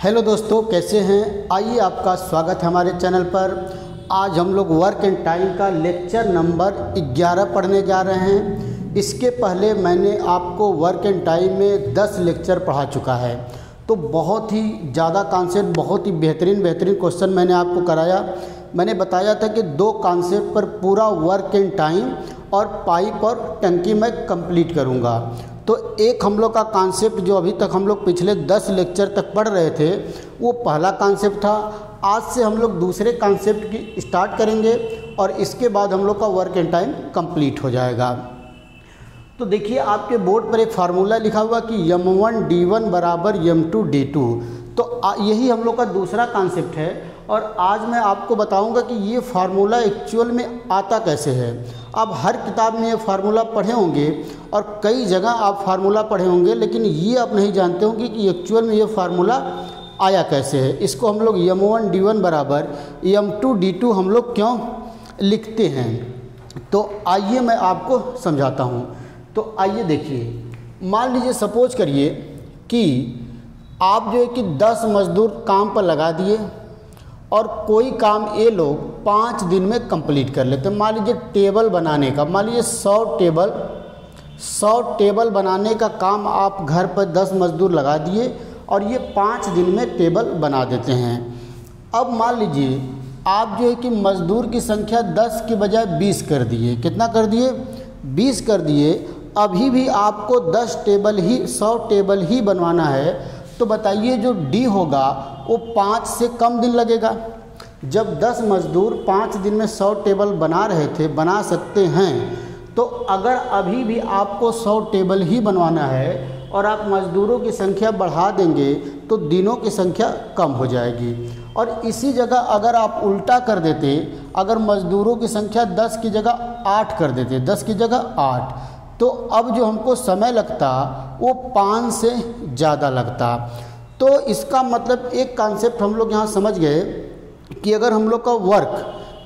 Hello दोस्तों, कैसे हैं? आइए, आपका स्वागत है हमारे चैनल पर। आज हम लोग वर्क एंड टाइम का लेक्चर नंबर 11 पढ़ने जा रहे हैं। इसके पहले मैंने आपको वर्क एंड टाइम में 10 लेक्चर पढ़ा चुका है, तो बहुत ही ज़्यादा कॉन्सेप्ट, बहुत ही बेहतरीन क्वेश्चन मैंने आपको कराया। मैंने बताया था कि 2 कॉन्सेप्ट पर पूरा वर्क एंड टाइम और पाइप और टंकी मैं कंप्लीट करूँगा। तो एक हम लोग का कॉन्सेप्ट जो अभी तक हम लोग पिछले 10 लेक्चर तक पढ़ रहे थे, वो पहला कॉन्सेप्ट था। आज से हम लोग दूसरे कॉन्सेप्ट की स्टार्ट करेंगे और इसके बाद हम लोग का वर्क एंड टाइम कंप्लीट हो जाएगा। तो देखिए, आपके बोर्ड पर एक फार्मूला लिखा हुआ कि m1 d1 बराबर m2 d2। तो यही हम लोग का दूसरा कॉन्सेप्ट है और आज मैं आपको बताऊंगा कि ये फार्मूला एक्चुअल में आता कैसे है। आप हर किताब में ये फार्मूला पढ़े होंगे और कई जगह आप फार्मूला पढ़े होंगे, लेकिन ये आप नहीं जानते होंगे कि एक्चुअल में ये फार्मूला आया कैसे है। इसको हम लोग m1 d1 बराबर m2 d2 हम लोग क्यों लिखते हैं, तो आइए मैं आपको समझाता हूँ। तो आइए देखिए, मान लीजिए सपोज करिए कि आप जो है कि 10 मजदूर काम पर लगा दिए और कोई काम ये लोग 5 दिन में कंप्लीट कर लेते हैं। मान लीजिए टेबल बनाने का, मान लीजिए 100 टेबल बनाने का काम आप घर पर 10 मजदूर लगा दिए और ये 5 दिन में टेबल बना देते हैं। अब मान लीजिए आप जो है कि मजदूर की संख्या 10 के बजाय 20 कर दिए। कितना कर दिए? 20 कर दिए। अभी भी आपको 100 टेबल ही बनवाना है। तो बताइए, जो डी होगा वो 5 से कम दिन लगेगा। जब 10 मजदूर 5 दिन में 100 टेबल बना सकते हैं, तो अगर अभी भी आपको 100 टेबल ही बनवाना है और आप मजदूरों की संख्या बढ़ा देंगे तो दिनों की संख्या कम हो जाएगी। और इसी जगह अगर आप उल्टा कर देते, अगर मजदूरों की संख्या 10 की जगह 8 कर देते, 10 की जगह 8, तो अब जो हमको समय लगता वो 5 से ज़्यादा लगता। तो इसका मतलब एक कॉन्सेप्ट हम लोग यहाँ समझ गए कि अगर हम लोग का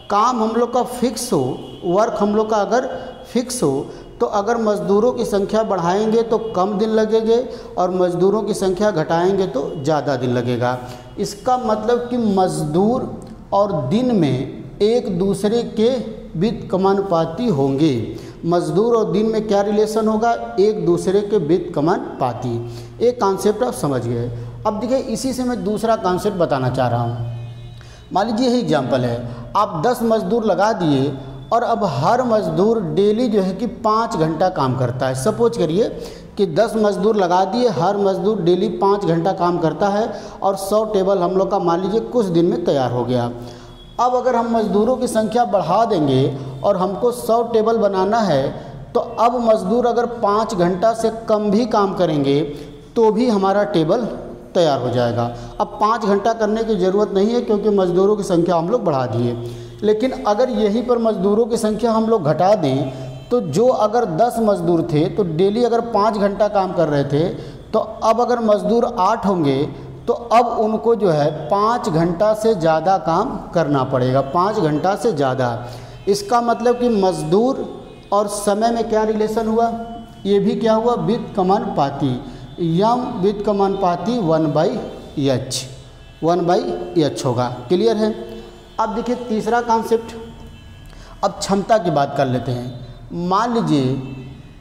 काम हम लोग का फिक्स हो, वर्क हम लोग का अगर फिक्स हो, तो अगर मज़दूरों की संख्या बढ़ाएंगे तो कम दिन लगेंगे और मज़दूरों की संख्या घटाएंगे तो ज़्यादा दिन लगेगा। इसका मतलब कि मज़दूर और दिन में एक दूसरे के व्युत्क्रमानुपाती होंगे। मज़दूर और दिन में क्या रिलेशन होगा? एक दूसरे के व्युत्क्रमानुपाती। एक कॉन्सेप्ट आप समझ गए। अब देखिए, इसी से मैं दूसरा कॉन्सेप्ट बताना चाह रहा हूँ। मान लीजिए यही एग्जाम्पल है, आप 10 मजदूर लगा दिए और अब हर मजदूर डेली जो है कि 5 घंटा काम करता है। सपोज करिए कि 10 मजदूर लगा दिए, हर मजदूर डेली 5 घंटा काम करता है और 100 टेबल हम लोग का मान लीजिए कुछ दिन में तैयार हो गया। अब अगर हम मज़दूरों की संख्या बढ़ा देंगे और हमको 100 टेबल बनाना है, तो अब मज़दूर अगर 5 घंटा से कम भी काम करेंगे तो भी हमारा टेबल तैयार हो जाएगा। अब 5 घंटा करने की ज़रूरत नहीं है क्योंकि मज़दूरों की संख्या हम लोग बढ़ा दिए। लेकिन अगर यहीं पर मज़दूरों की संख्या हम लोग घटा दें, तो जो अगर 10 मज़दूर थे तो डेली अगर 5 घंटा काम कर रहे थे, तो अब अगर मज़दूर 8 होंगे तो अब उनको जो है 5 घंटा से ज़्यादा काम करना पड़ेगा, 5 घंटा से ज़्यादा। इसका मतलब कि मज़दूर और समय में क्या रिलेशन हुआ? ये भी क्या हुआ? व्युत्क्रमानुपाती। यम व्युत्क्रमानुपाती 1/h होगा। क्लियर है? अब देखिए तीसरा कॉन्सेप्ट, अब क्षमता की बात कर लेते हैं। मान लीजिए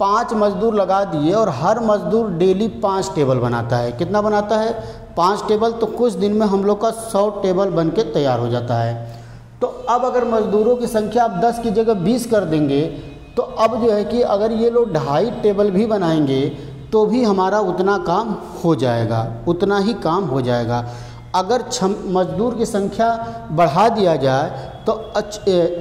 5 मजदूर लगा दिए और हर मजदूर डेली 5 टेबल बनाता है। कितना बनाता है? 5 टेबल। तो कुछ दिन में हम लोग का 100 टेबल बन के तैयार हो जाता है। तो अब अगर मजदूरों की संख्या आप 10 की जगह 20 कर देंगे, तो अब जो है कि अगर ये लोग 2.5 टेबल भी बनाएंगे तो भी हमारा उतना काम हो जाएगा, उतना ही काम हो जाएगा। अगर मजदूर की संख्या बढ़ा दिया जाए तो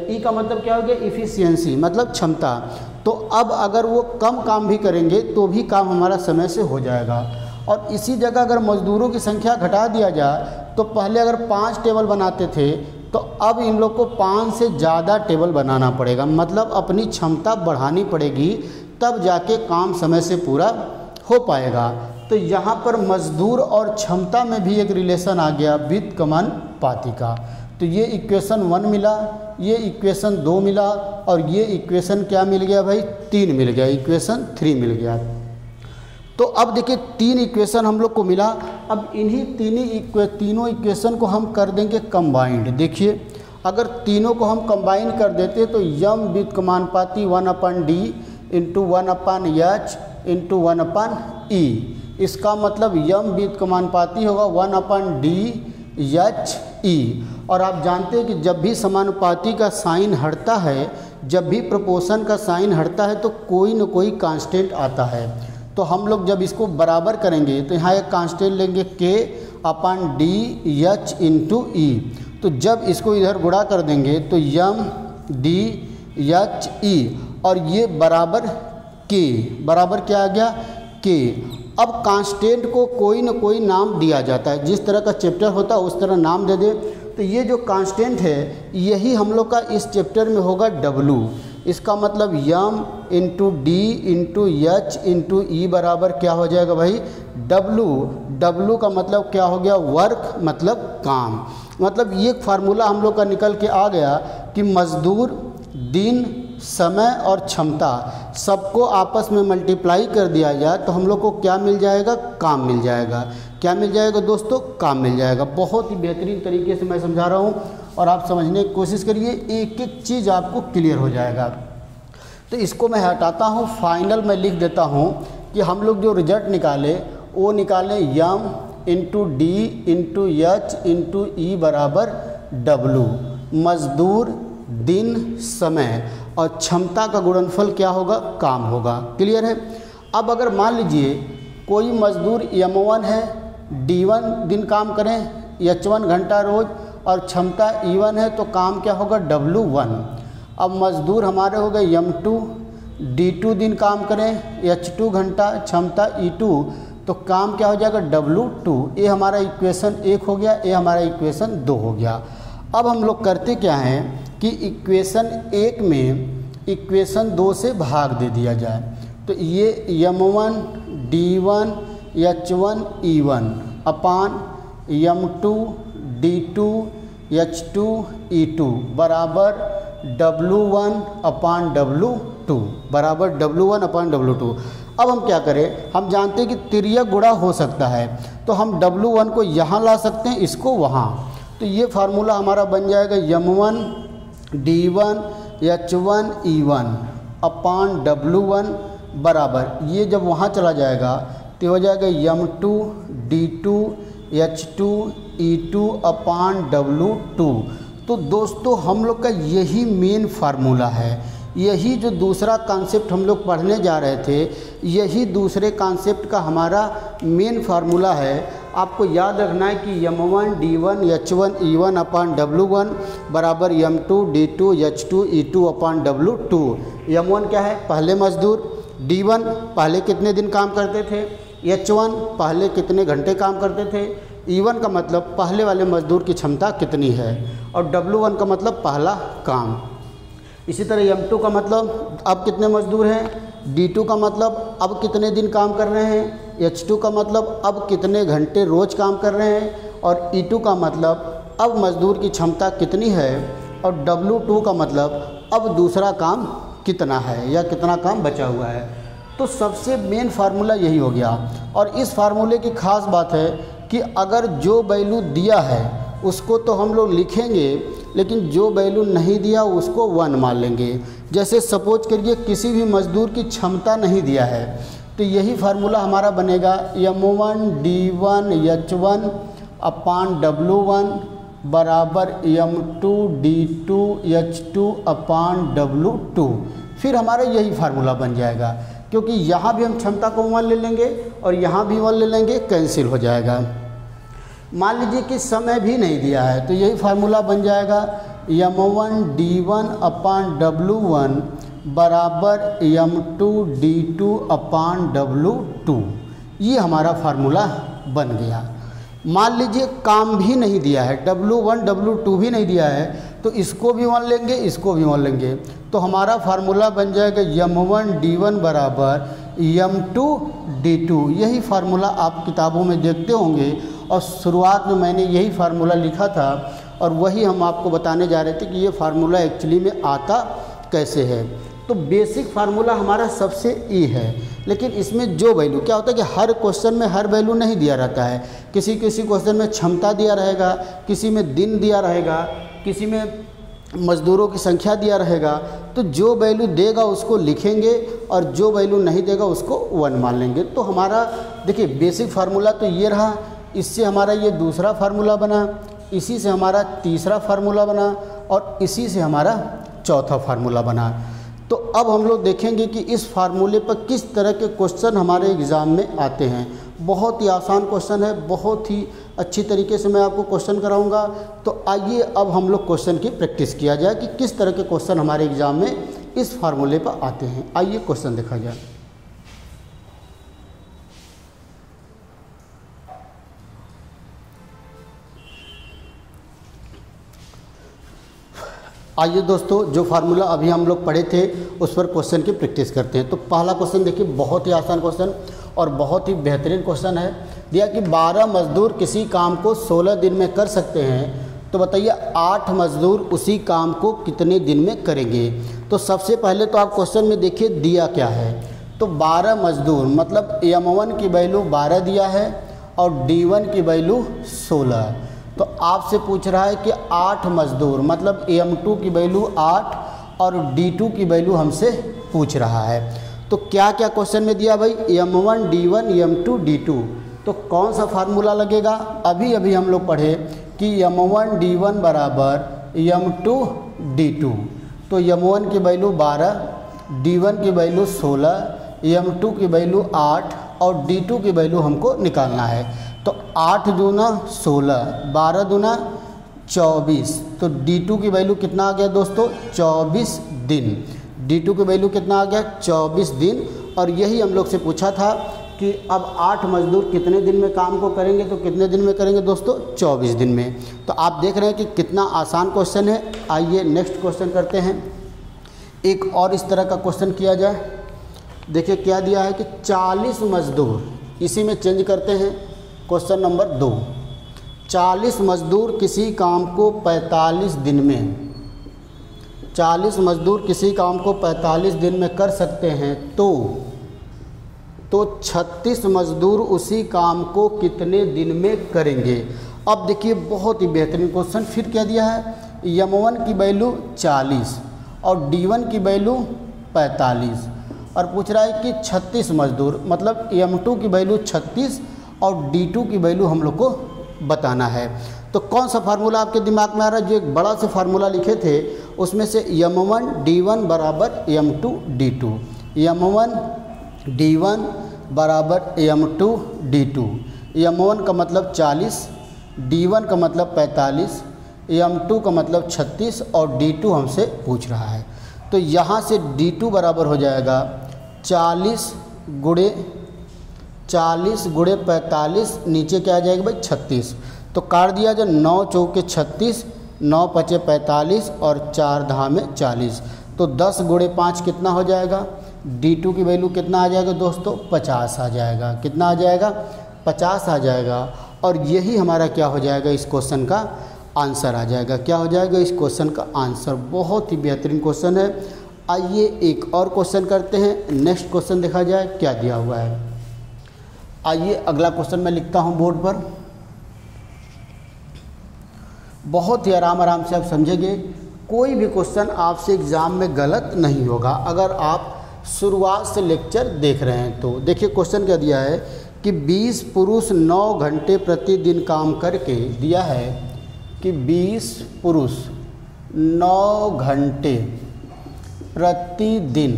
ई का मतलब क्या हो गया? इफ़िशियंसी, मतलब क्षमता। तो अब अगर वो कम काम भी करेंगे तो भी काम हमारा समय से हो जाएगा। और इसी जगह अगर मज़दूरों की संख्या घटा दिया जाए, तो पहले अगर 5 टेबल बनाते थे तो अब इन लोग को 5 से ज़्यादा टेबल बनाना पड़ेगा, मतलब अपनी क्षमता बढ़ानी पड़ेगी, तब जाके काम समय से पूरा हो पाएगा। तो यहाँ पर मज़दूर और क्षमता में भी एक रिलेशन आ गया व्युत्क्रमानुपाती का। तो ये इक्वेशन 1 मिला, ये इक्वेशन 2 मिला और ये इक्वेशन क्या मिल गया भाई? 3 मिल गया, इक्वेशन 3 मिल गया। तो अब देखिए 3 इक्वेशन हम लोग को मिला। अब इन्हीं तीनों इक्वेशन को हम कर देंगे कंबाइंड। देखिए अगर तीनों को हम कंबाइन कर देते तो यम व्युत्क्रमानुपाती 1/d into 1/h into 1/e, इसका मतलब यम व्युत्क्रमानुपाती होगा 1/d/h/e। और आप जानते हैं कि जब भी समानुपाती का साइन हटता है, जब भी प्रोपोर्शन का साइन हटता है तो कोई न कोई कांस्टेंट आता है। तो हम लोग जब इसको बराबर करेंगे तो यहाँ एक कांस्टेंट लेंगे k/d/h इंटू ई। तो जब इसको इधर गुणा कर देंगे तो यम d/h/e और ये बराबर k, बराबर क्या आ गया k। अब कांस्टेंट को कोई न कोई नाम दिया जाता है, जिस तरह का चैप्टर होता है उस तरह नाम दे दे। तो ये जो कांस्टेंट है यही हम लोग का इस चैप्टर में होगा W। इसका मतलब M into D into H into E बराबर क्या हो जाएगा भाई W। W का मतलब क्या हो गया वर्क, मतलब काम। मतलब ये फार्मूला हम लोग का निकल के आ गया कि मजदूर, दिन, समय और क्षमता सबको आपस में मल्टीप्लाई कर दिया जाए तो हम लोग को क्या मिल जाएगा, काम मिल जाएगा। क्या मिल जाएगा दोस्तों, काम मिल जाएगा। बहुत ही बेहतरीन तरीके से मैं समझा रहा हूँ और आप समझने की कोशिश करिए, एक एक चीज़ आपको क्लियर हो जाएगा। तो इसको मैं हटाता हूँ, फाइनल मैं लिख देता हूँ कि हम लोग जो रिजल्ट निकाले वो निकाले M into D into H into E बराबर W। मजदूर, दिन, समय और क्षमता का गुणनफल क्या होगा, काम होगा। क्लियर है। अब अगर मान लीजिए कोई मजदूर M1 है, D1 दिन काम करें, H1 घंटा रोज और क्षमता E1 है तो काम क्या होगा W1। अब मजदूर हमारे हो गए M2, D2 दिन काम करें, H2 घंटा, क्षमता E2 तो काम क्या हो जाएगा W2। ये हमारा इक्वेशन 1 हो गया, ये हमारा इक्वेशन 2 हो गया। अब हम लोग करते क्या हैं कि इक्वेशन 1 में इक्वेशन 2 से भाग दे दिया जाए। तो ये M1 D1 H1 E1 अपान M2 D2 H2 E2 बराबर W1 अपान W2 बराबर W1 अपान W2। अब हम क्या करें, हम जानते हैं कि तिर्यक गुणा हो सकता है तो हम W1 को यहाँ ला सकते हैं, इसको वहाँ। तो ये फार्मूला हमारा बन जाएगा M1 D1 H1 E1 अपान W1 बराबर, ये जब वहाँ चला जाएगा तो हो जाएगा M2 D2 H2 E2 अपान W2। तो दोस्तों हम लोग का यही मेन फार्मूला है, यही जो दूसरा कॉन्सेप्ट हम लोग पढ़ने जा रहे थे, यही दूसरे कॉन्सेप्ट का हमारा मेन फार्मूला है। आपको याद रखना है कि M1 D1 H1 E1 अपान W1 बराबर M2 D2 H2 E2 अपान W2। M1 क्या है, पहले मजदूर, D1 पहले कितने दिन काम करते थे, H1 पहले कितने घंटे काम करते थे, E1 का मतलब पहले वाले मजदूर की क्षमता कितनी है और W1 का मतलब पहला काम। इसी तरह M2 का मतलब अब कितने मजदूर हैं, D2 का मतलब अब कितने दिन काम कर रहे हैं, H2 का मतलब अब कितने घंटे रोज़ काम कर रहे हैं और E2 का मतलब अब मजदूर की क्षमता कितनी है और W2 का मतलब अब दूसरा काम कितना है या कितना काम बचा हुआ है। तो सबसे मेन फार्मूला यही हो गया। और इस फार्मूले की ख़ास बात है कि अगर जो वैल्यू दिया है उसको तो हम लोग लिखेंगे, लेकिन जो वैल्यू नहीं दिया उसको 1 मान लेंगे। जैसे सपोज करिए किसी भी मजदूर की क्षमता नहीं दिया है तो यही फार्मूला हमारा बनेगा M1 D1 H1 अपान W1 बराबर M2 D2 H2 अपान W2। फिर हमारा यही फार्मूला बन जाएगा, क्योंकि यहाँ भी हम क्षमता को 1 ले लेंगे और यहाँ भी 1 ले लेंगे, कैंसिल हो जाएगा। मान लीजिए कि समय भी नहीं दिया है तो यही फार्मूला बन जाएगा M1 D1 अपान W1 बराबर M2 D2 अपान W2। ये हमारा फार्मूला बन गया। मान लीजिए काम भी नहीं दिया है, W1 W2 भी नहीं दिया है तो इसको भी 1 लेंगे, इसको भी 1 लेंगे, तो हमारा फार्मूला बन जाएगा M1 D1 बराबर M2 D2। यही फार्मूला आप किताबों में देखते होंगे और शुरुआत में मैंने यही फार्मूला लिखा था और वही हम आपको बताने जा रहे थे कि ये फार्मूला एक्चुअली में आता कैसे है। तो तो बेसिक फार्मूला हमारा सबसे ई है, लेकिन इसमें जो वैल्यू क्या होता है कि हर क्वेश्चन में हर वैल्यू नहीं दिया रहता है। किसी किसी क्वेश्चन में क्षमता दिया रहेगा, किसी में दिन दिया रहेगा, किसी में मज़दूरों की संख्या दिया रहेगा। तो जो वैल्यू देगा उसको लिखेंगे और जो वैल्यू नहीं देगा उसको 1 मान लेंगे। तो हमारा देखिए बेसिक फार्मूला तो ये रहा, इससे हमारा ये दूसरा फार्मूला बना, इसी से हमारा तीसरा फार्मूला बना और इसी से हमारा चौथा फार्मूला बना। तो अब हम लोग देखेंगे कि इस फार्मूले पर किस तरह के क्वेश्चन हमारे एग्ज़ाम में आते हैं। बहुत ही आसान क्वेश्चन है, बहुत ही अच्छी तरीके से मैं आपको क्वेश्चन कराऊंगा। तो आइए अब हम लोग क्वेश्चन की प्रैक्टिस किया जाए कि किस तरह के क्वेश्चन हमारे एग्ज़ाम में इस फार्मूले पर आते हैं। आइए क्वेश्चन देखा जाए। आइए दोस्तों, जो फार्मूला अभी हम लोग पढ़े थे उस पर क्वेश्चन की प्रैक्टिस करते हैं। तो पहला क्वेश्चन देखिए, बहुत ही आसान क्वेश्चन और बहुत ही बेहतरीन क्वेश्चन है। दिया कि 12 मजदूर किसी काम को 16 दिन में कर सकते हैं, तो बताइए 8 मजदूर उसी काम को कितने दिन में करेंगे। तो सबसे पहले तो आप क्वेश्चन में देखिए दिया क्या है। तो 12 मजदूर मतलब M1 की वैल्यू 12 दिया है और D1 की वैल्यू 16। तो आपसे पूछ रहा है कि 8 मजदूर मतलब M2 की वैल्यू 8 और D2 की वैल्यू हमसे पूछ रहा है। तो क्या क्या क्वेश्चन में दिया भाई, M1 D1 M2 D2। तो कौन सा फार्मूला लगेगा, अभी अभी हम लोग पढ़े कि M1 D1 बराबर M2 D2। तो M1 की वैल्यू 12, D1 की वैल्यू 16, M2 की वैल्यू 8 और D2 की वैल्यू हमको निकालना है। तो 8 दूना 16, 12 दूना 24। तो D2 की वैल्यू कितना आ गया दोस्तों, 24 दिन। D2 की वैल्यू कितना आ गया, 24 दिन। और यही हम लोग से पूछा था कि अब 8 मजदूर कितने दिन में काम को करेंगे। तो कितने दिन में करेंगे दोस्तों, 24 दिन में। तो आप देख रहे हैं कि कितना आसान क्वेश्चन है। आइए नेक्स्ट क्वेश्चन करते हैं। एक और इस तरह का क्वेश्चन किया जाए। देखिए क्या दिया है कि 40 मजदूर, इसी में चेंज करते हैं क्वेश्चन नंबर 2। 40 मजदूर किसी काम को 45 दिन में, 40 मजदूर किसी काम को 45 दिन में कर सकते हैं, तो 36 मजदूर उसी काम को कितने दिन में करेंगे। अब देखिए बहुत ही बेहतरीन क्वेश्चन। फिर क्या दिया है, M1 की वैल्यू 40 और D1 की वैल्यू 45 और पूछ रहा है कि 36 मजदूर मतलब M2 की वैल्यू 36 और D2 की वैल्यू हम लोग को बताना है। तो कौन सा फार्मूला आपके दिमाग में आ रहा है, जो एक बड़ा सा फार्मूला लिखे थे उसमें से M1 D1 बराबर M2 D2, M1 D1 बराबर M2 D2। M1 का मतलब 40, D1 का मतलब 45, M2 का मतलब 36 और D2 हमसे पूछ रहा है। तो यहाँ से D2 बराबर हो जाएगा 40 गुणे 45, नीचे क्या आ जाएगा भाई 36। तो काट दिया जाए, 9 चौके 36, 9 पचे 45 और 4 दहा में 40। तो 10 गुणे 5 कितना हो जाएगा, D2 की वैल्यू कितना आ जाएगा दोस्तों, 50 आ जाएगा। कितना आ जाएगा, 50 आ जाएगा। और यही हमारा क्या हो जाएगा, इस क्वेश्चन का आंसर आ जाएगा। क्या हो जाएगा इस क्वेश्चन का आंसर। बहुत ही बेहतरीन क्वेश्चन है। आइए एक और क्वेश्चन करते हैं। नेक्स्ट क्वेश्चन देखा जाए क्या दिया हुआ है। आइए अगला क्वेश्चन मैं लिखता हूं बोर्ड पर। बहुत ही आराम से आप समझेंगे। कोई भी क्वेश्चन आपसे एग्ज़ाम में गलत नहीं होगा अगर आप शुरुआत से लेक्चर देख रहे हैं। तो देखिए क्वेश्चन क्या दिया है कि 20 पुरुष 9 घंटे प्रतिदिन काम करके, दिया है कि 20 पुरुष 9 घंटे प्रतिदिन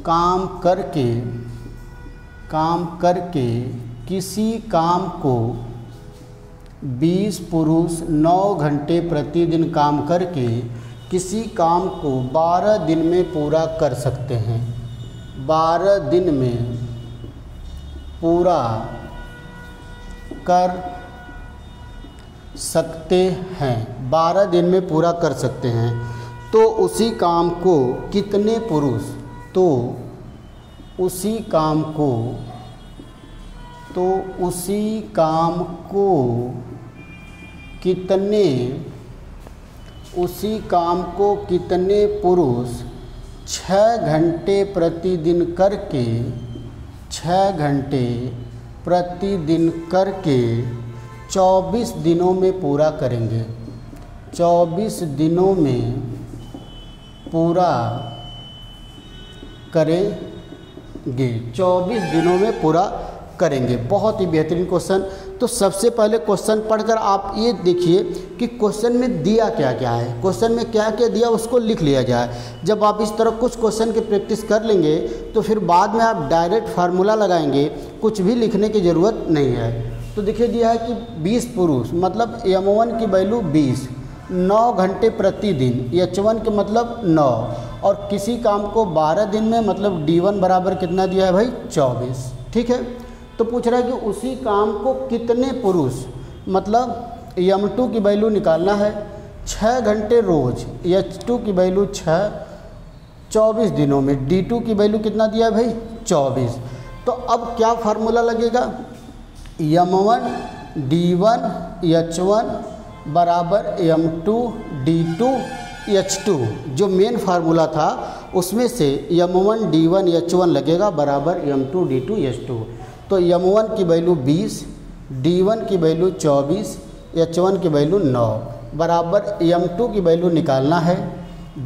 काम करके किसी काम को 20 पुरुष 9 घंटे प्रतिदिन काम करके किसी काम को 12 दिन में पूरा कर सकते हैं। 12 दिन में पूरा कर सकते हैं, 12 दिन में पूरा कर सकते हैं। तो उसी काम को कितने पुरुष, तो उसी काम को कितने पुरुष 6 घंटे प्रतिदिन करके 6 घंटे प्रतिदिन करके 24 दिनों में पूरा करेंगे। 24 दिनों में पूरा करेंगे। 24 दिनों में पूरा करेंगे। बहुत ही बेहतरीन क्वेश्चन। तो सबसे पहले क्वेश्चन पढ़कर आप ये देखिए कि क्वेश्चन में दिया क्या क्या है, क्वेश्चन में क्या क्या दिया उसको लिख लिया जाए। जब आप इस तरह कुछ क्वेश्चन की प्रैक्टिस कर लेंगे तो फिर बाद में आप डायरेक्ट फार्मूला लगाएंगे, कुछ भी लिखने की ज़रूरत नहीं है। तो देखिए दिया है कि 20 पुरुष मतलब M1 की वैल्यू 20, 9 घंटे प्रतिदिन, H1 के मतलब 9, और किसी काम को 12 दिन में मतलब D1 बराबर कितना दिया है भाई 24। ठीक है, तो पूछ रहा है कि उसी काम को कितने पुरुष मतलब M2 की वैल्यू निकालना है 6 घंटे रोज, H2 की वैल्यू 6, 24 दिनों में, D2 की वैल्यू कितना दिया है भाई 24। तो अब क्या फार्मूला लगेगा, M1 D1 H1 बराबर M2 D2 H2, जो मेन फार्मूला था उसमें से M1 D1 H1 लगेगा बराबर M2 D2 H2। तो M1 की वैल्यू 20, D1 की वैल्यू 24, H1 की वैल्यू 9 बराबर M2 की वैल्यू निकालना है,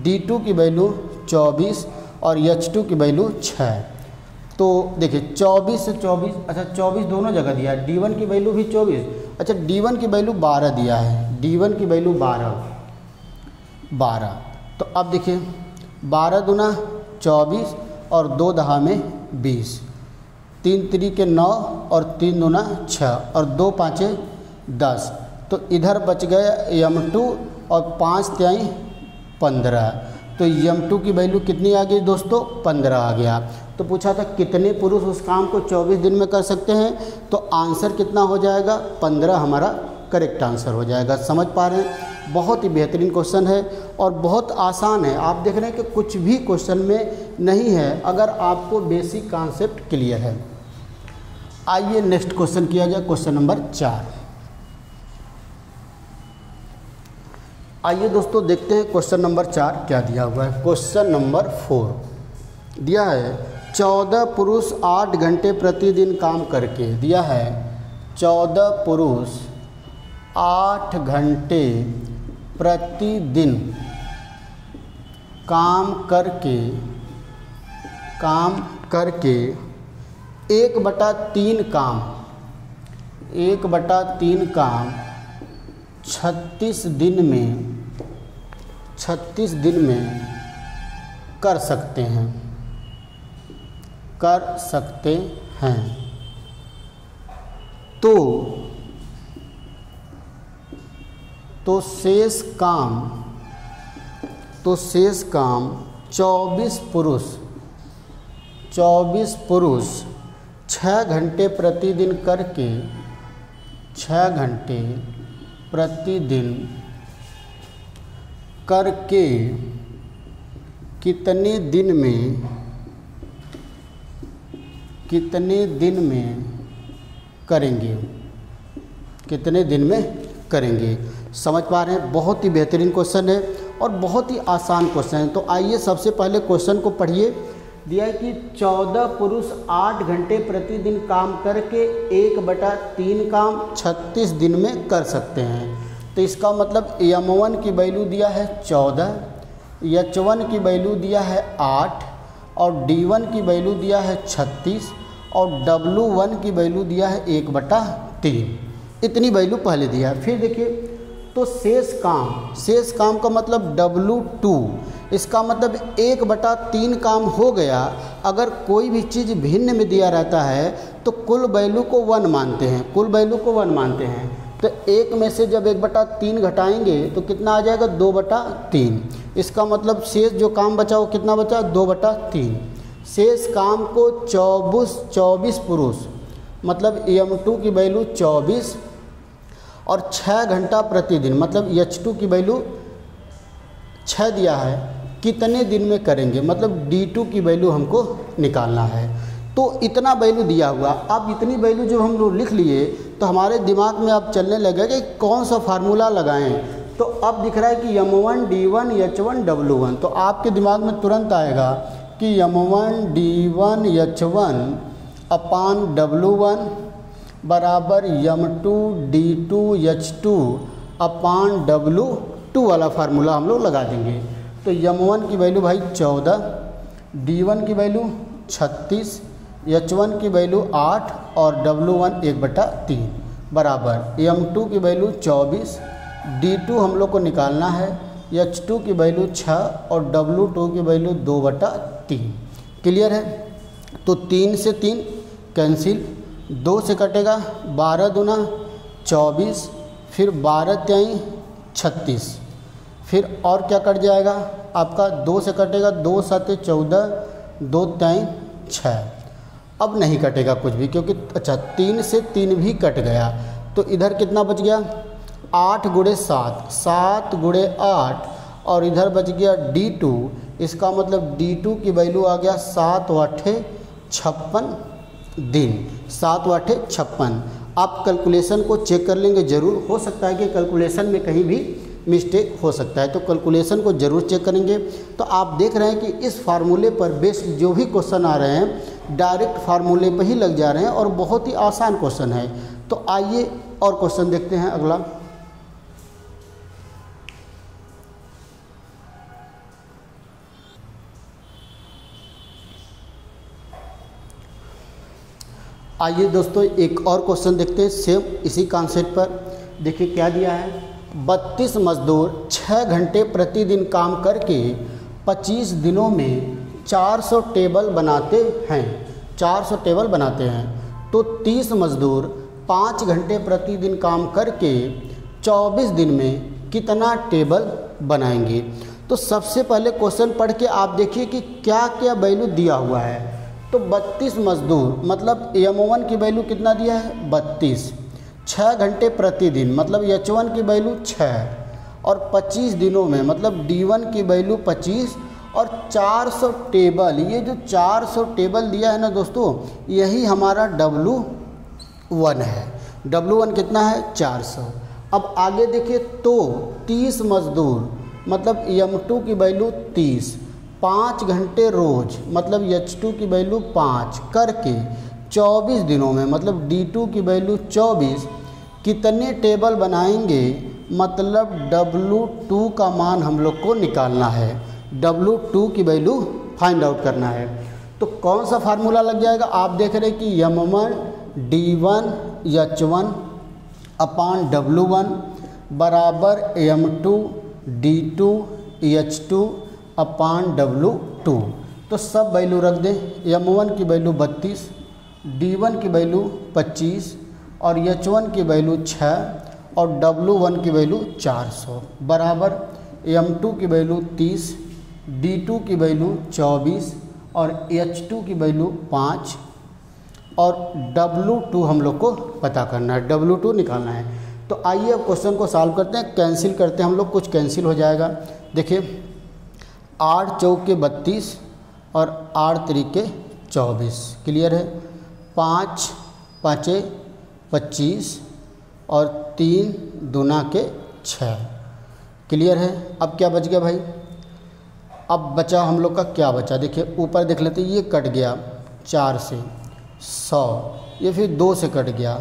D2 की वैल्यू 24 और H2 की वैल्यू 6। तो देखिए 24 से 24, अच्छा 24 दोनों जगह दिया है, D1 की वैल्यू भी 24, अच्छा D1 की वैल्यू 12 दिया है, D1 की वैल्यू 12। तो अब देखिए 12 दूना 24 और 2 दहा में 20, 3 त्रिके 9 और 3 दूना 6 और 2 पाँचे 10। तो इधर बच गए M2 और 5 त्याई 15। तो M2 की वैल्यू कितनी आ गई दोस्तों 15 आ गया। तो पूछा था कितने पुरुष उस काम को 24 दिन में कर सकते हैं, तो आंसर कितना हो जाएगा 15 हमारा करेक्ट आंसर हो जाएगा। समझ पा रहे हैं, बहुत ही बेहतरीन क्वेश्चन है और बहुत आसान है। आप देख रहे हैं कि कुछ भी क्वेश्चन में नहीं है अगर आपको बेसिक कॉन्सेप्ट क्लियर है। आइए नेक्स्ट क्वेश्चन किया जाए, क्वेश्चन नंबर 4। आइए दोस्तों देखते हैं क्वेश्चन नंबर 4 क्या दिया हुआ है। क्वेश्चन नंबर 4 दिया है 14 पुरुष 8 घंटे प्रतिदिन काम करके, दिया है 14 पुरुष 8 घंटे प्रतिदिन काम करके 1/3 काम 36 दिन में कर सकते हैं। तो शेष काम 24 पुरुष 6 घंटे प्रतिदिन करके 6 घंटे प्रतिदिन करके कितने दिन में करेंगे। समझ पा रहे हैं, बहुत ही बेहतरीन क्वेश्चन है और बहुत ही आसान क्वेश्चन है। तो आइए सबसे पहले क्वेश्चन को पढ़िए। दिया है कि 14 पुरुष 8 घंटे प्रतिदिन काम करके 1/3 काम 36 दिन में कर सकते हैं। तो इसका मतलब M1 की वैल्यू दिया है 14, H1 की वैल्यू दिया है 8 और D1 की वैल्यू दिया है 36 और W1 की वैल्यू दिया है 1/3। इतनी वैल्यू पहले दिया है। फिर देखिए तो शेष काम का मतलब W2, इसका मतलब 1/3 काम हो गया। अगर कोई भी चीज़ भिन्न में दिया रहता है तो कुल वैल्यू को 1 मानते हैं। तो 1 में से जब 1/3 घटाएंगे तो कितना आ जाएगा 2/3। इसका मतलब शेष जो काम बचा वो कितना बचा 2/3। शेष काम को 24 पुरुष मतलब M2 की वैल्यू 24 और 6 घंटा प्रतिदिन मतलब H2 की वैल्यू 6 दिया है, कितने दिन में करेंगे, मतलब D2 की वैल्यू हमको निकालना है। तो इतना वैल्यू दिया हुआ। अब इतनी वैल्यू जब हम लोग लिख लिए तो हमारे दिमाग में अब चलने लगेगा कि कौन सा फार्मूला लगाएं। तो तो अब दिख रहा है कि M1 D1 H1 W1, तो आपके दिमाग में तुरंत आएगा कि M1 D1 H1 अपान W1 बराबर M2 D2 H2 अपान W2 वाला फार्मूला हम लोग लगा देंगे। तो M1 की वैल्यू भाई 14, D1 की वैल्यू 36, H1 की वैल्यू 8 और W1 1/3 बराबर M2 की वैल्यू 24, D2 हम लोग को निकालना है, H2 की वैल्यू 6 और W2 की वैल्यू 2/3। क्लियर है? तो 3 से 3 कैंसिल, 2 से कटेगा 12 दूना 24, फिर 12 त्याई 36, फिर और क्या कट जाएगा आपका, 2 से कटेगा 2 7 14, 2 त्याई 6। अब नहीं कटेगा कुछ भी क्योंकि अच्छा 3 से 3 भी कट गया, तो इधर कितना बच गया 8 गुणे 7, 7 गुणे 8 और इधर बच गया D2। इसका मतलब D2 की वैल्यू आ गया 7 वाठे 56 दिन, 7 वाठे 56। आप कैलकुलेशन को चेक कर लेंगे, ज़रूर हो सकता है कि कैलकुलेशन में कहीं भी मिस्टेक हो सकता है, तो कैलकुलेशन को ज़रूर चेक करेंगे। तो आप देख रहे हैं कि इस फार्मूले पर बेस्ड जो भी क्वेश्चन आ रहे हैं डायरेक्ट फार्मूले पर ही लग जा रहे हैं और बहुत ही आसान क्वेश्चन है। तो आइए और क्वेश्चन देखते हैं अगला। आइए दोस्तों एक और क्वेश्चन देखते हैं सेम इसी कॉन्सेप्ट पर। देखिए क्या दिया है, 32 मजदूर 6 घंटे प्रतिदिन काम करके 25 दिनों में 400 टेबल बनाते हैं, 400 टेबल बनाते हैं। तो 30 मजदूर 5 घंटे प्रतिदिन काम करके 24 दिन में कितना टेबल बनाएंगे। तो सबसे पहले क्वेश्चन पढ़ के आप देखिए कि क्या क्या वैल्यू दिया हुआ है। तो 32 मजदूर मतलब M1 की वैल्यू कितना दिया है 32, 6 घंटे प्रतिदिन मतलब H1 की वैल्यू 6 और 25 दिनों में मतलब D1 की वैल्यू 25 और 400 टेबल। ये जो 400 टेबल दिया है ना दोस्तों, यही हमारा W1 है। W1 कितना है 400। अब आगे देखिए, तो 30 मजदूर मतलब M2 की वैल्यू 30, 5 घंटे रोज मतलब H2 की वैल्यू 5 करके 24 दिनों में मतलब D2 की वैल्यू 24 कितने टेबल बनाएंगे, मतलब W2 का मान हम लोग को निकालना है, W2 की वैल्यू फाइंड आउट करना है। तो कौन सा फार्मूला लग जाएगा, आप देख रहे हैं कि M1 D1 H1 अपान W1 बराबर M2 D2 H2 अपान W2। तो सब वैल्यू रख दें। M1 की वैल्यू 32, D1 की वैल्यू 25 और H1 की वैल्यू 6 और W1 की वैल्यू 400 बराबर M2 की वैल्यू 30, D2 की वैल्यू 24 और H2 की वैल्यू 5 और W2 हम लोग को पता करना है, W2 निकालना है। तो आइए अब क्वेश्चन को सॉल्व करते हैं, कैंसिल करते हैं हम लोग, कुछ कैंसिल हो जाएगा। देखिए 8 चौके 32 और 8 तरीके 24, क्लियर है। 5 पाँचे 25 और 3 दूना के 6, क्लियर है। अब क्या बच गया भाई, अब बचा हम लोग का क्या बचा, देखिए ऊपर देख लेते हैं, ये कट गया 4 से 100, ये फिर 2 से कट गया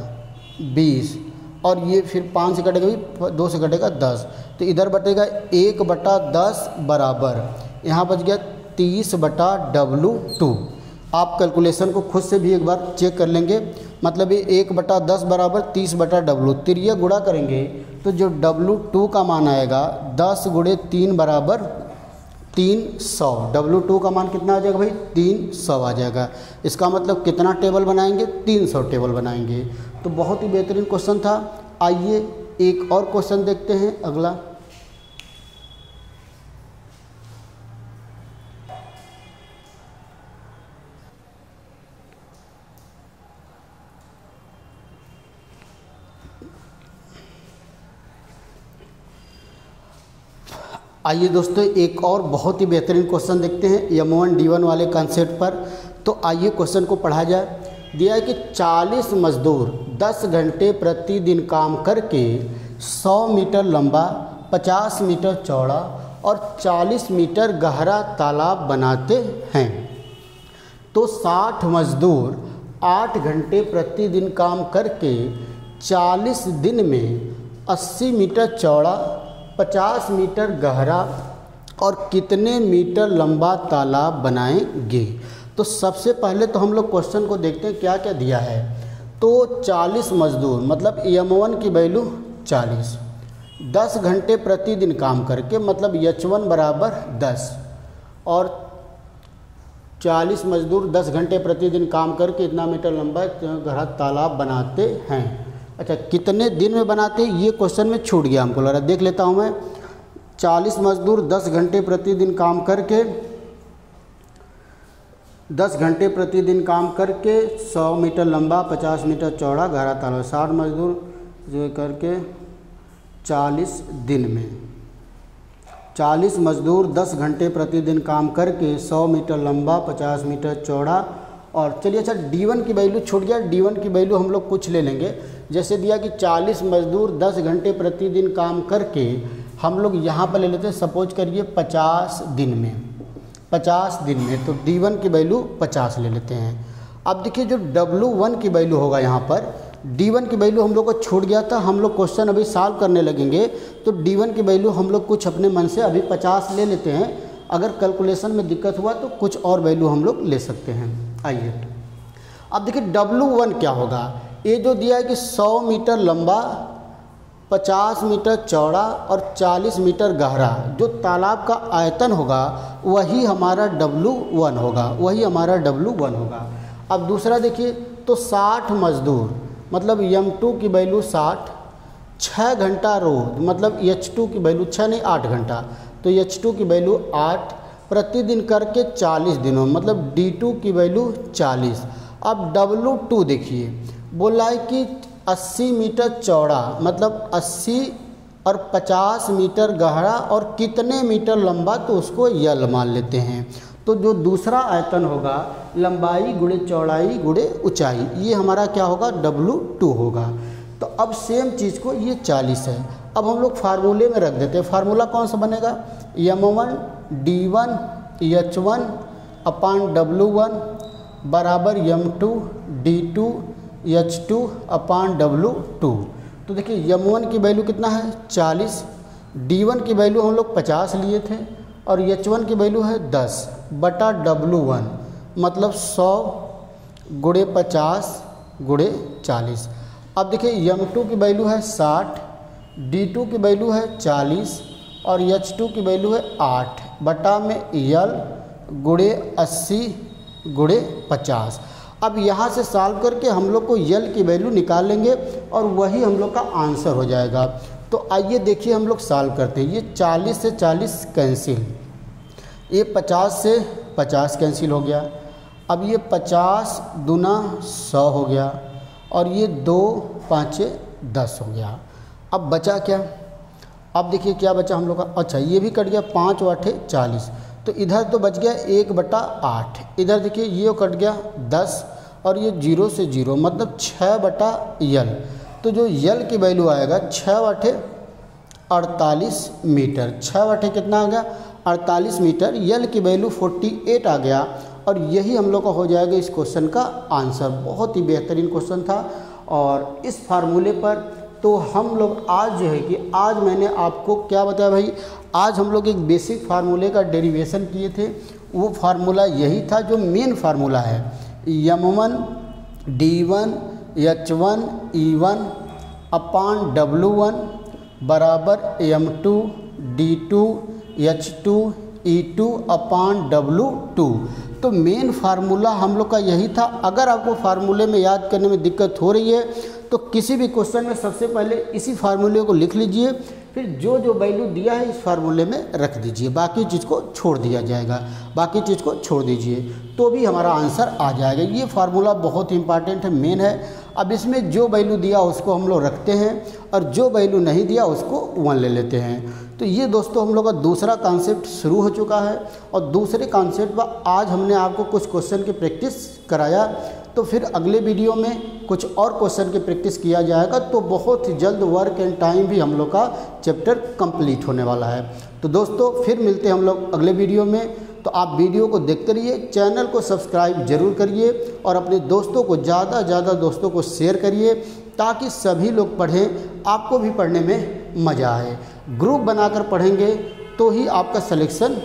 20 और ये फिर 5 से कटेगा 2 से कटेगा 10, तो इधर बटेगा 1/10 बराबर यहाँ बच गया 30/W2। आप कैलकुलेशन को खुद से भी एक बार चेक कर लेंगे, मतलब ये 1/10 बराबर 30/W, तिरिया गुणा करेंगे तो जो W2 का मान आएगा 10 गुणे 3 बराबर 300। W2 का मान कितना आ जाएगा भाई 300 आ जाएगा। इसका मतलब कितना टेबल बनाएंगे 300 टेबल बनाएंगे। तो बहुत ही बेहतरीन क्वेश्चन था। आइए एक और क्वेश्चन देखते हैं अगला। आइए दोस्तों एक और बहुत ही बेहतरीन क्वेश्चन देखते हैं M1 D1 वाले कॉन्सेप्ट पर। तो आइए क्वेश्चन को पढ़ा जाए। दिया है कि 40 मजदूर 10 घंटे प्रतिदिन काम करके 100 मीटर लंबा 50 मीटर चौड़ा और 40 मीटर गहरा तालाब बनाते हैं तो 60 मजदूर 8 घंटे प्रतिदिन काम करके 40 दिन में 80 मीटर चौड़ा, 50 मीटर गहरा और कितने मीटर लंबा तालाब बनाएंगे। तो सबसे पहले तो हम लोग क्वेश्चन को देखते हैं क्या क्या दिया है। तो 40 मजदूर मतलब M1 की वैल्यू 40, 10 घंटे प्रतिदिन काम करके मतलब H1 बराबर 10 और 40 मजदूर 10 घंटे प्रतिदिन काम करके इतना मीटर लंबा गहरा तालाब बनाते हैं। अच्छा, कितने दिन में बनाते हैं ये क्वेश्चन में छूट गया हमको लग रहा है, देख लेता हूँ मैं। 40 मजदूर 10 घंटे प्रतिदिन काम करके 10 घंटे प्रतिदिन काम करके 100 मीटर लंबा 50 मीटर चौड़ा गहरा तालाब, 60 मजदूर जो करके 40 दिन में 40 मजदूर 10 घंटे प्रतिदिन काम करके 100 मीटर लंबा 50 मीटर चौड़ा। और चलिए अच्छा D1 की वैल्यू छूट गया, D1 की वैल्यू हम लोग कुछ ले लेंगे। जैसे दिया कि 40 मजदूर 10 घंटे प्रतिदिन काम करके हम लोग यहाँ पर ले लेते हैं, सपोज करिए 50 दिन में, 50 दिन में, तो D1 की वैल्यू 50 ले लेते हैं। अब देखिए जो W1 की वैल्यू होगा यहाँ पर, D1 की वैल्यू हम लोग को छूट गया था, हम लोग क्वेश्चन अभी सॉल्व करने लगेंगे तो D1 की वैल्यू हम लोग कुछ अपने मन से अभी 50 ले लेते हैं। अगर कैलकुलेशन में दिक्कत हुआ तो कुछ और वैल्यू हम लोग ले सकते हैं। आइए अब देखिए W1 क्या होगा। ये जो दिया है कि 100 मीटर लंबा 50 मीटर चौड़ा और 40 मीटर गहरा जो तालाब का आयतन होगा वही हमारा W1 होगा, वही हमारा W1 होगा। अब दूसरा देखिए तो 60 मजदूर मतलब M2 की वैल्यू 60, 6 घंटा रोज मतलब H2 की वैल्यू 6 नहीं 8 घंटा, तो H2 की वैल्यू 8 प्रतिदिन करके 40 दिनों मतलब D2 की वैल्यू 40। अब W2 देखिए बोला है कि 80 मीटर चौड़ा मतलब 80 और 50 मीटर गहरा और कितने मीटर लंबा, तो उसको यल मान लेते हैं। तो जो दूसरा आयतन होगा लंबाई गुणे चौड़ाई गुणे ऊंचाई, ये हमारा क्या होगा W2 होगा। तो अब सेम चीज़ को ये 40 है, अब हम लोग फार्मूले में रख देते हैं। फार्मूला कौन सा बनेगा, M1 D1 H1 अपान W1 बराबर M2 D2 H2 अपान W2। तो देखिए M1 की वैल्यू कितना है 40, D1 की वैल्यू हम लोग 50 लिए थे और H1 की वैल्यू है 10 बटा W1 मतलब 100 गुणे 50 गुणे 40। अब देखिए M2 की वैल्यू है 60, D2 की वैल्यू है 40 और H2 की वैल्यू है 8 बटा में यल गुणे 80 गुणे 50। अब यहाँ से सॉल्व करके हम लोग को यल की वैल्यू निकाल लेंगे और वही हम लोग का आंसर हो जाएगा। तो आइए देखिए हम लोग सॉल्व करते हैं। ये 40 से 40 कैंसिल, ये 50 से 50 कैंसिल हो गया। अब ये 50 दूना 100 हो गया और ये 2 5 10 हो गया। अब बचा क्या, अब देखिए क्या बचा हम लोग का, अच्छा ये भी कट गया 5 8 40, तो इधर तो बच गया 1/8। इधर देखिए ये कट गया 10 और ये 0 से 0 मतलब 6/यल। तो जो यल की वैल्यू आएगा 6/48 मीटर, 6/, कितना आ गया 48 मीटर। यल की वैल्यू 48 आ गया और यही हम लोग का हो जाएगा इस क्वेश्चन का आंसर। बहुत ही बेहतरीन क्वेश्चन था और इस फार्मूले पर तो हम लोग आज जो है कि आज मैंने आपको क्या बताया भाई, आज हम लोग एक बेसिक फार्मूले का डेरिवेशन किए थे। वो फार्मूला यही था जो मेन फार्मूला है, M1 D1 H1 E1 अपान W1 बराबर M2 D2 H2 E2 अपान W2। तो मेन फार्मूला हम लोग का यही था। अगर आपको फार्मूले में याद करने में दिक्कत हो रही है तो किसी भी क्वेश्चन में सबसे पहले इसी फार्मूले को लिख लीजिए, फिर जो जो वैल्यू दिया है इस फार्मूले में रख दीजिए, बाकी चीज़ को छोड़ दिया जाएगा, बाकी चीज़ को छोड़ दीजिए तो भी हमारा आंसर आ जाएगा। ये फार्मूला बहुत ही इंपॉर्टेंट है, मेन है। अब इसमें जो वैल्यू दिया उसको हम लोग रखते हैं और जो वैल्यू नहीं दिया उसको 1 ले लेते हैं। तो ये दोस्तों हम लोग का दूसरा कॉन्सेप्ट शुरू हो चुका है और दूसरे कॉन्सेप्ट पर आज हमने आपको कुछ क्वेश्चन की प्रैक्टिस कराया तो फिर अगले वीडियो में कुछ और क्वेश्चन की प्रैक्टिस किया जाएगा। तो बहुत ही जल्द वर्क एंड टाइम भी हम लोग का चैप्टर कंप्लीट होने वाला है। तो दोस्तों फिर मिलते हैं हम लोग अगले वीडियो में। तो आप वीडियो को देखते रहिए, चैनल को सब्सक्राइब जरूर करिए और अपने दोस्तों को ज़्यादा दोस्तों को शेयर करिए ताकि सभी लोग पढ़ें, आपको भी पढ़ने में मज़ा आए। ग्रुप बनाकर पढ़ेंगे तो ही आपका सिलेक्शन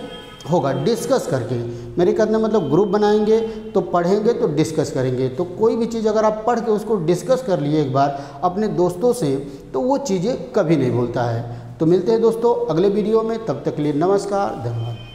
होगा, डिस्कस करके। मेरे कहने मतलब ग्रुप बनाएंगे तो पढ़ेंगे तो डिस्कस करेंगे। तो कोई भी चीज़ अगर आप पढ़ के उसको डिस्कस कर लिए एक बार अपने दोस्तों से तो वो चीज़ें कभी नहीं भूलता है। तो मिलते हैं दोस्तों अगले वीडियो में, तब तक के लिए नमस्कार, धन्यवाद।